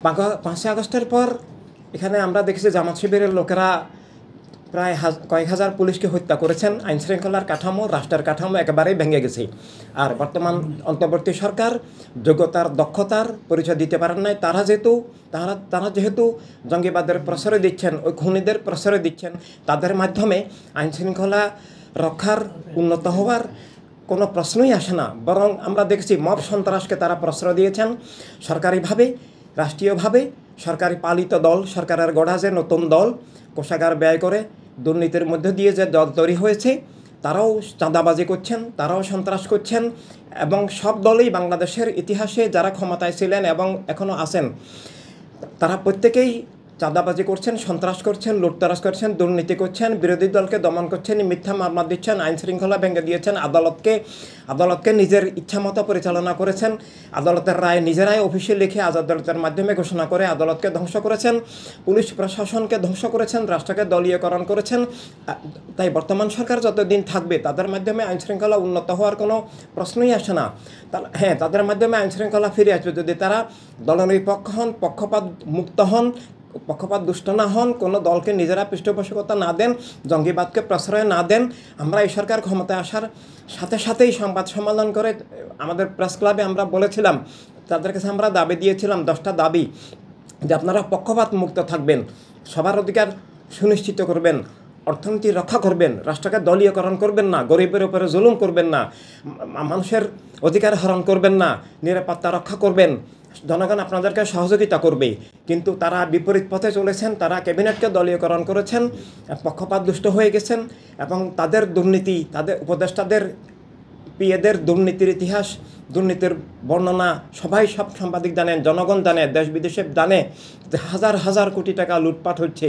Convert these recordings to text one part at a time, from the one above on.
5ই আগস্টের পর এখানে আমরা দেখেছি জামাত শিবিরের লোকেরা প্রায় কয়েক হাজার পুলিশকে হত্যা করেছেন। আইনশৃঙ্খলার কাঠামো, রাষ্ট্রের কাঠামো একেবারেই ভেঙে গেছে। আর বর্তমান অন্তর্বর্তী সরকার যোগ্যতার, দক্ষতার পরিচয় দিতে পারেন নাই। তারা যেহেতু জঙ্গিবাদের প্রশ্রয় দিচ্ছেন, ওই খুনিদের প্রশ্রয় দিচ্ছেন, তাদের মাধ্যমে আইনশৃঙ্খলা রক্ষার, উন্নত হওয়ার কোনো প্রশ্নই আসে না। বরং আমরা দেখছি মব সন্ত্রাসকে তারা প্রশ্রয় দিয়েছেন। সরকারিভাবে, রাষ্ট্রীয়ভাবে সরকারি পালিত দল, সরকারের গড়া যে নতুন দল, কোষাগার ব্যয় করে দুর্নীতির মধ্য দিয়ে যে দল তৈরি হয়েছে, তারাও চাঁদাবাজি করছেন, তারাও সন্ত্রাস করছেন। এবং সব দলই বাংলাদেশের ইতিহাসে যারা ক্ষমতায় ছিলেন এবং এখনও আছেন, তারা প্রত্যেকেই চাঁদাবাজি করছেন, সন্ত্রাস করছেন, লুটতরাজ করছেন, দুর্নীতি করছেন, বিরোধী দলকে দমন করছেন, মিথ্যা মামলা দিচ্ছেন, আইনশৃঙ্খলা ভেঙে দিয়েছেন, আদালতকে নিজের ইচ্ছামতো পরিচালনা করেছেন, আদালতের রায় নিজেরাই অফিসে লিখে আদালতের মাধ্যমে ঘোষণা করে আদালতকে ধ্বংস করেছেন, পুলিশ প্রশাসনকে ধ্বংস করেছেন, রাষ্ট্রকে দলীয়করণ করেছেন। তাই বর্তমান সরকার যতদিন থাকবে তাদের মাধ্যমে আইনশৃঙ্খলা উন্নত হওয়ার কোনো প্রশ্নই আসে না। হ্যাঁ, তাদের মাধ্যমে আইনশৃঙ্খলা ফিরে আসবে যদি তারা দলনিরপেক্ষ হন, পক্ষপাত মুক্ত হন, পক্ষপাত দুষ্ট না হন, কোনো দলকে নিজেরা পৃষ্ঠপোষকতা না দেন, জঙ্গিবাদকে প্রশ্রয় না দেন। আমরা এই সরকার ক্ষমতায় আসার সাথে সাথেই সংবাদ সম্মেলন করে আমাদের প্রেস ক্লাবে আমরা বলেছিলাম, তাদের কাছে আমরা দাবি দিয়েছিলাম 10টা দাবি, যে আপনারা পক্ষপাত মুক্ত থাকবেন, সবার অধিকার সুনিশ্চিত করবেন, অর্থনীতি রক্ষা করবেন, রাষ্ট্রকে দলীয়করণ করবেন না, গরিবের উপরে জুলুম করবেন না, মানুষের অধিকার হরণ করবেন না, নিরাপত্তা রক্ষা করবেন, জনগণ আপনাদেরকে সহযোগিতা করবে। কিন্তু তারা বিপরীত পথে চলেছেন, তারা ক্যাবিনেটকে দলীয়করণ করেছেন, পক্ষপাত দুষ্ট হয়ে গেছেন এবং তাদের দুর্নীতি, তাদের উপদেষ্টাদের পিএদের দুর্নীতির ইতিহাস, দুর্নীতির বর্ণনা সব সাংবাদিক জানেন, জনগণ জানে, দেশ বিদেশে জানে যে হাজার হাজার কোটি টাকা লুটপাট হচ্ছে।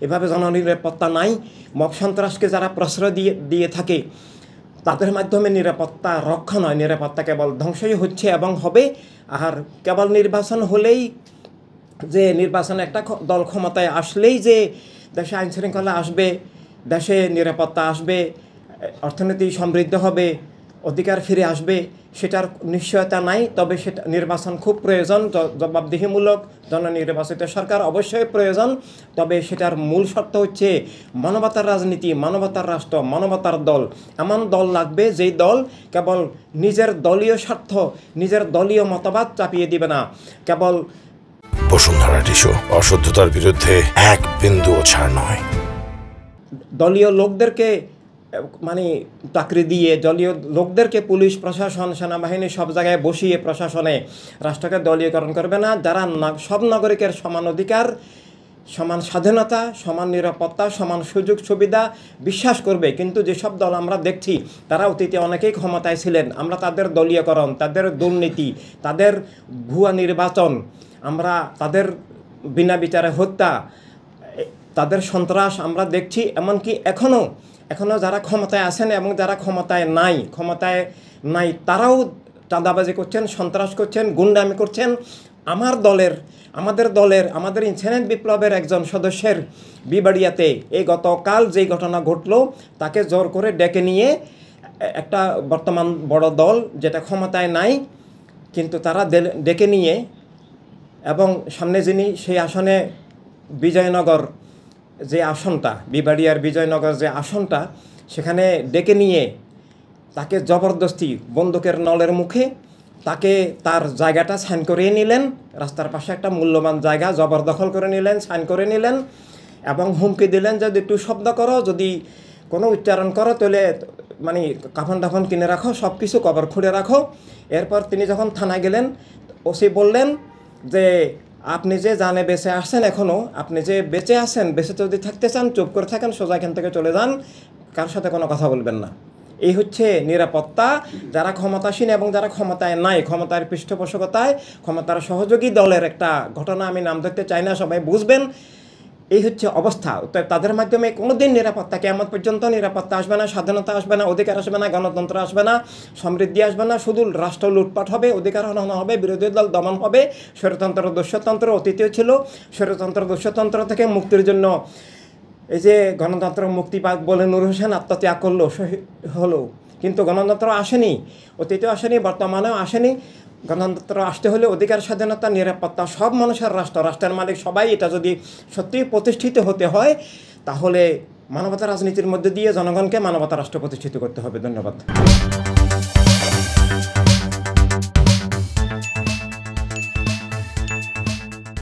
এভাবে জননিরাপত্তা নাই। মব সন্ত্রাসকে যারা প্রশ্রয় দিয়ে থাকে, তাদের মাধ্যমে নিরাপত্তা রক্ষা নয়, নিরাপত্তা কেবল ধ্বংসই হচ্ছে এবং হবে। আর কেবল নির্বাচন হলেই, যে নির্বাচনে একটা দল ক্ষমতায় আসলেই যে দেশে আইনশৃঙ্খলা আসবে, দেশে নিরাপত্তা আসবে, অর্থনীতি সমৃদ্ধ হবে, অধিকার ফিরে আসবে, সেটার নিশ্চয়তা নাই। তবে সেটা নির্বাচন খুব প্রয়োজন, জবাবদিহিমূলক জননির্বাচিত সরকার অবশ্যই প্রয়োজন। তবে সেটার মূল শর্ত হচ্ছে মানবতার রাজনীতি, মানবতার রাষ্ট্র, মানবতার দল। এমন দল লাগবে যেই দল কেবল নিজের দলীয় স্বার্থ, নিজের দলীয় মতবাদ চাপিয়ে দিবে না, কেবল বসুন্ধরা টিস্যু অশুদ্ধতার বিরুদ্ধে এক বিন্দুও ছাড় নয়। দলীয় লোকদেরকে মানে চাকরি দিয়ে, দলীয় লোকদেরকে পুলিশ প্রশাসন, সেনাবাহিনী সব জায়গায় বসিয়ে প্রশাসনে রাষ্ট্রকে দলীয়করণ করবে না। যারা সব নাগরিকের সমান অধিকার, সমান স্বাধীনতা, সমান নিরাপত্তা, সমান সুযোগ সুবিধা বিশ্বাস করবে। কিন্তু যেসব দল আমরা দেখছি, তারা অতীতে অনেকেই ক্ষমতায় ছিলেন, আমরা তাদের দলীয়করণ, তাদের দুর্নীতি, তাদের ভুয়া নির্বাচন, আমরা তাদের বিনা বিচারে হত্যা, তাদের সন্ত্রাস আমরা দেখছি। এমনকি এখনও যারা ক্ষমতায় আছেন এবং যারা ক্ষমতায় নাই তারাও চাঁদাবাজি করছেন, সন্ত্রাস করছেন, গুন্ডামি করছেন। আমাদের ইনসানিয়ত বিপ্লবের একজন সদস্যের বিবাড়িয়াতে এই গতকাল যেই ঘটনা ঘটলো, তাকে জোর করে ডেকে নিয়ে একটা বর্তমান বড় দল যেটা ক্ষমতায় নাই, কিন্তু তারা ডেকে নিয়ে, এবং সামনে যিনি সেই আসনে বিজয়নগর যে আসনটা, বিবাড়িয়ার বিজয়নগর যে আসনটা, সেখানে ডেকে নিয়ে তাকে জবরদস্তি বন্দুকের নলের মুখে তাকে তার জায়গাটা সাইন করিয়ে নিলেন। রাস্তার পাশে একটা মূল্যবান জায়গা জবরদখল করে নিলেন, সাইন করে নিলেন এবং হুমকি দিলেন যদি একটু শব্দ করো, যদি কোনো উচ্চারণ করো, তাহলে মানে কাফন দাফন কিনে রাখো, সব কিছু কবর খুঁড়ে রাখো। এরপর তিনি যখন থানায় গেলেন, ওসি বললেন যে আপনি যে জানে বেঁচে আসছেন, এখনও আপনি যে বেঁচে আছেন, বেঁচে যদি থাকতে চান চুপ করে থাকেন, সোজা এখান থেকে চলে যান, কার সাথে কোনো কথা বলবেন না। এই হচ্ছে নিরাপত্তা। যারা ক্ষমতাসীন এবং যারা ক্ষমতায় নাই, ক্ষমতার পৃষ্ঠপোষকতায় ক্ষমতার সহযোগী দলের একটা ঘটনা, আমি নাম ধরতে চাই না, সবাই বুঝবেন। এই হচ্ছে অবস্থা। তাদের মাধ্যমে কোনোদিন নিরাপত্তা, কিয়ামত পর্যন্ত নিরাপত্তা আসবে না, স্বাধীনতা আসবে না, অধিকার আসবে না, গণতন্ত্র আসবে না, সমৃদ্ধি আসবে না। শুধু রাষ্ট্র লুটপাট হবে, অধিকার হরণ হবে, বিরোধী দল দমন হবে। স্বৈরতন্ত্র দুঃস্বতন্ত্র অতীতেও ছিল। স্বৈরতন্ত্র দুঃস্বতন্ত্র থেকে মুক্তির জন্য এই যে গণতন্ত্র মুক্তি পাক বলে নূর হোসেন আত্মত্যাগ হলো, কিন্তু গণতন্ত্র আসেনি, অতীতেও আসেনি, বর্তমানেও আসেনি। গণতন্ত্র আসতে হলে অধিকার, স্বাধীনতা, নিরাপত্তা, সব মানুষের রাষ্ট্র, রাষ্ট্রের মালিক সবাই, এটা যদি সত্যিই প্রতিষ্ঠিত হতে হয় তাহলে মানবতা রাজনীতির মধ্যে দিয়ে জনগণকে মানবতা রাষ্ট্র প্রতিষ্ঠিত করতে হবে। ধন্যবাদ।